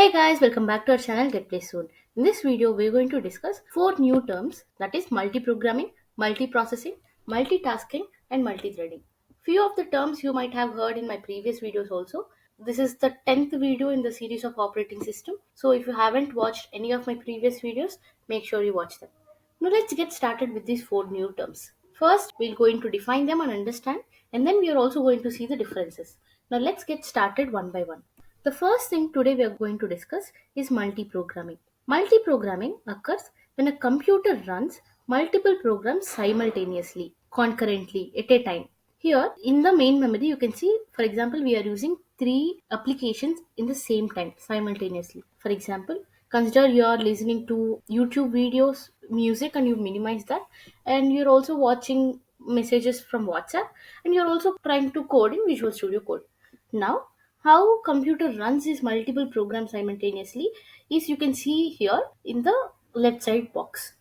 Hey guys, welcome back to our channel Get Play Soon. In this video, we're going to discuss 4 new terms, that is multiprogramming, multiprocessing, multitasking and multithreading. Few of the terms you might have heard in my previous videos also. This is the 10th video in the series of operating system. So if you haven't watched any of my previous videos, make sure you watch them. Now let's get started with these 4 new terms. First, we're going to define them and understand, and then we are also going to see the differences. Now let's get started one by one. The first thing today we are going to discuss is multiprogramming. Multiprogramming occurs when a computer runs multiple programs simultaneously, concurrently, at a time. Here in the main memory, you can see, for example, we are using 3 applications in the same time simultaneously. For example, consider you are listening to YouTube videos, music, and you minimize that, and you're also watching messages from WhatsApp, and you're also trying to code in Visual Studio Code. Now, how computer runs these multiple programs simultaneously is you can see here in the left side box.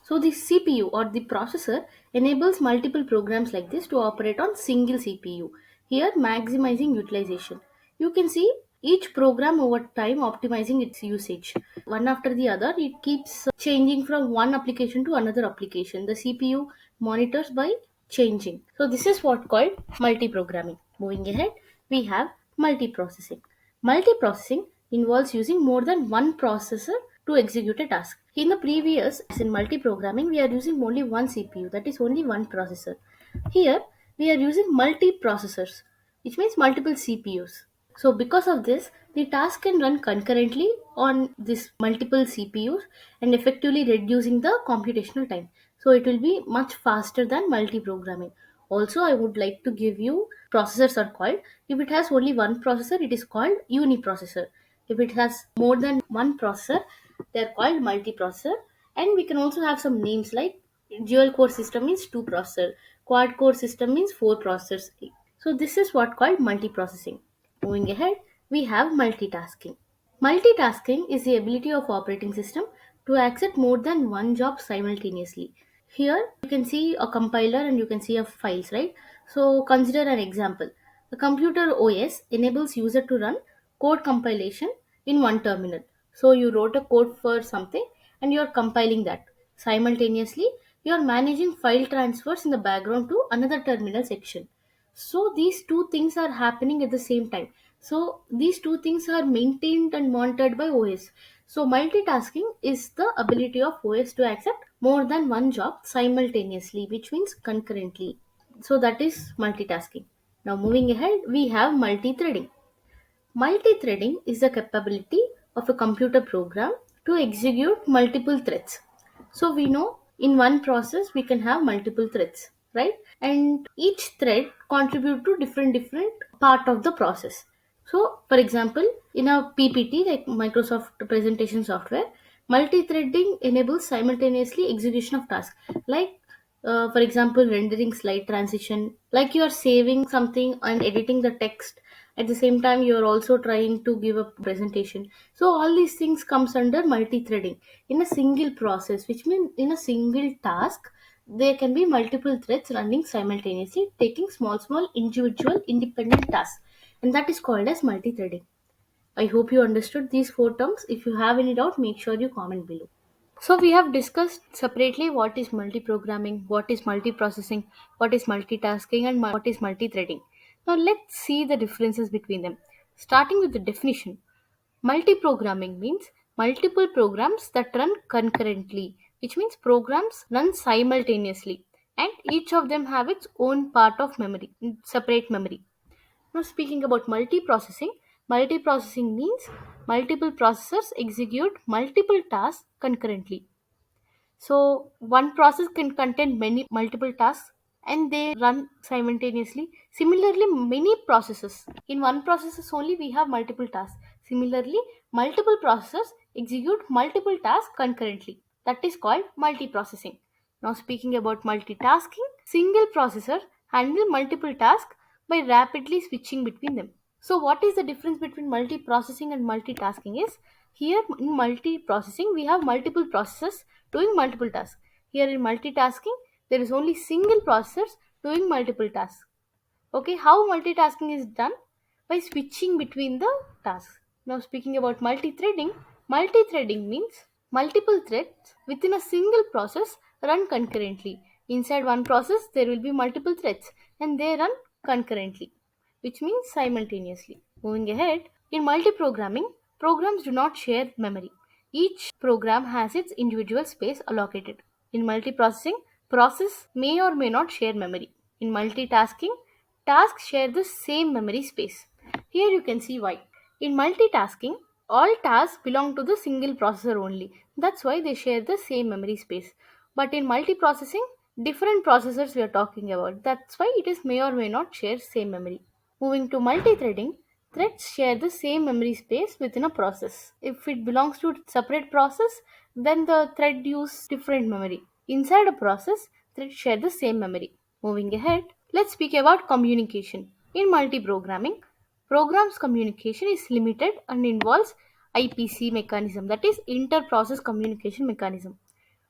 So the CPU or the processor enables multiple programs like this to operate on single CPU. Here maximizing utilization. You can see each program over time optimizing its usage. One after the other, it keeps changing from one application to another application. The CPU monitors by changing. So this is what called multiprogramming. Moving ahead, we have multiprocessing. Multiprocessing involves using more than one processor to execute a task. In the previous, as in multiprogramming, we are using only one CPU, that is only one processor. Here, we are using multiprocessors, which means multiple CPUs. So, because of this, the task can run concurrently on this multiple CPUs and effectively reducing the computational time. So, it will be much faster than multiprogramming. Also, I would like to give you processors are called. If it has only one processor, it is called uniprocessor. If it has more than one processor, they are called multiprocessor. And we can also have some names like dual core system means 2 processor, quad core system means 4 processors. So this is what called multiprocessing. Moving ahead, we have multitasking. Multitasking is the ability of operating system to accept more than one job simultaneously. Here you can see a compiler and you can see a files, right? So consider an example. The computer OS enables user to run code compilation in one terminal. So you wrote a code for something and you are compiling that. Simultaneously, you are managing file transfers in the background to another terminal section. So these two things are happening at the same time. So these two things are maintained and monitored by OS. So multitasking is the ability of OS to accept more than one job simultaneously, which means concurrently. So that is multitasking. Now moving ahead, we have multithreading. Multithreading is the capability of a computer program to execute multiple threads. So we know in one process we can have multiple threads, right? And each thread contribute to different part of the process. So for example, in a PPT like Microsoft presentation software, multi-threading enables simultaneously execution of tasks like for example rendering slide transition, like you are saving something and editing the text at the same time you are also trying to give a presentation. So all these things comes under multi-threading in a single process, which means in a single task there can be multiple threads running simultaneously taking small individual independent tasks, and that is called as multi-threading. I hope you understood these 4 terms. If you have any doubt, make sure you comment below. So we have discussed separately what is multiprogramming, what is multiprocessing, what is multitasking, and what is multithreading. Now let's see the differences between them. Starting with the definition, multiprogramming means multiple programs that run concurrently, which means programs run simultaneously, and each of them have its own part of memory, separate memory. Now, speaking about multiprocessing, multiprocessing means multiple processors execute multiple tasks concurrently. So, one process can contain many multiple tasks and they run simultaneously. Similarly, many processes. In one process only, we have multiple tasks. Similarly, multiple processors execute multiple tasks concurrently. That is called multiprocessing. Now, speaking about multitasking, single processor handle multiple tasks by rapidly switching between them. So, what is the difference between multiprocessing and multitasking is here in multiprocessing we have multiple processors doing multiple tasks. Here in multitasking there is only single processors doing multiple tasks. Okay, how multitasking is done? By switching between the tasks. Now speaking about multithreading means multiple threads within a single process run concurrently. Inside one process there will be multiple threads and they run concurrently, which means simultaneously. Moving ahead, in multiprogramming, programs do not share memory. Each program has its individual space allocated. In multiprocessing, process may or may not share memory. In multitasking, tasks share the same memory space. Here you can see why. In multitasking, all tasks belong to the single processor only. That's why they share the same memory space. But in multiprocessing, different processors we are talking about. That's why it is may or may not share same memory. Moving to multithreading, threads share the same memory space within a process. If it belongs to a separate process, then the thread use different memory. Inside a process, threads share the same memory. Moving ahead, let's speak about communication. In multiprogramming, programs communication is limited and involves IPC mechanism, that is inter-process communication mechanism.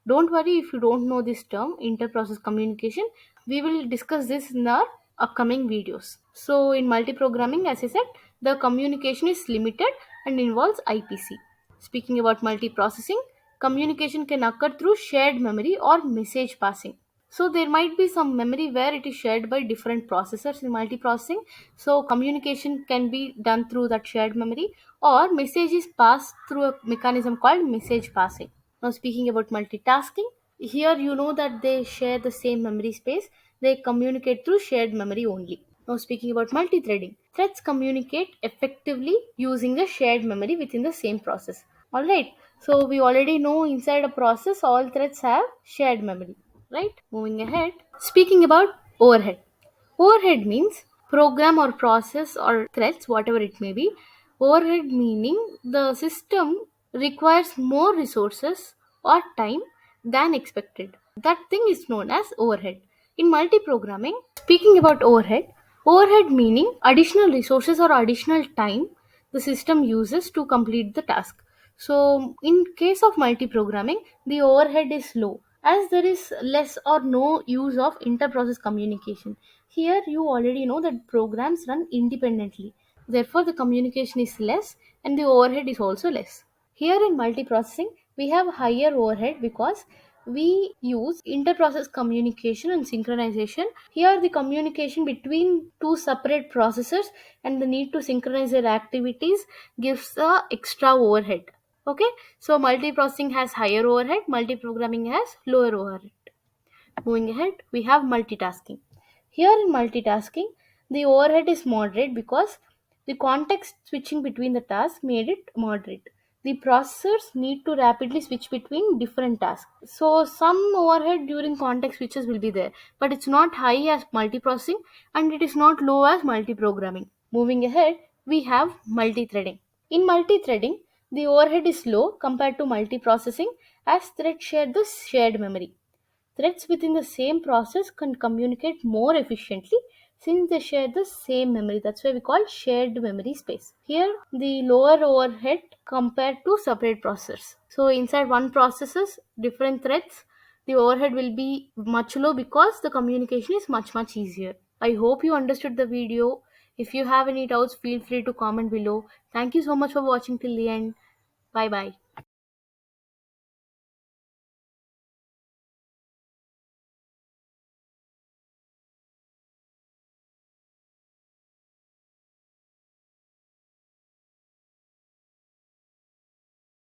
Don't worry if you don't know this term, inter-process communication. We will discuss this in our upcoming videos. So in multiprogramming, as I said, the communication is limited and involves IPC. Speaking about multiprocessing, communication can occur through shared memory or message passing. So there might be some memory where it is shared by different processors in multiprocessing. So communication can be done through that shared memory, or message is passed through a mechanism called message passing. Now speaking about multitasking, here you know that they share the same memory space. They communicate through shared memory only. Now speaking about multithreading, threads communicate effectively using a shared memory within the same process. Alright, so we already know inside a process all threads have shared memory, right? Moving ahead, speaking about overhead. Overhead means program or process or threads, whatever it may be. Overhead meaning the system requires more resources or time than expected. That thing is known as overhead. In multiprogramming, speaking about overhead, overhead meaning additional resources or additional time the system uses to complete the task. So, in case of multiprogramming, the overhead is low as there is less or no use of inter-process communication. Here, you already know that programs run independently. Therefore, the communication is less and the overhead is also less. Here in multiprocessing, we have higher overhead because we use inter-process communication and synchronization. Here, the communication between two separate processors and the need to synchronize their activities gives the extra overhead. Okay, so multiprocessing has higher overhead, multiprogramming has lower overhead. Moving ahead, we have multitasking. Here in multitasking, the overhead is moderate because the context switching between the tasks made it moderate. The processors need to rapidly switch between different tasks. So some overhead during context switches will be there, but it's not high as multiprocessing and it is not low as multiprogramming. Moving ahead, we have multithreading. In multithreading, the overhead is low compared to multiprocessing as threads share the shared memory. Threads within the same process can communicate more efficiently since they share the same memory. That's why we call shared memory space. Here, the lower overhead compared to separate processors. So inside one processes, different threads, the overhead will be much low because the communication is much easier. I hope you understood the video. If you have any doubts, feel free to comment below. Thank you so much for watching till the end. Bye bye.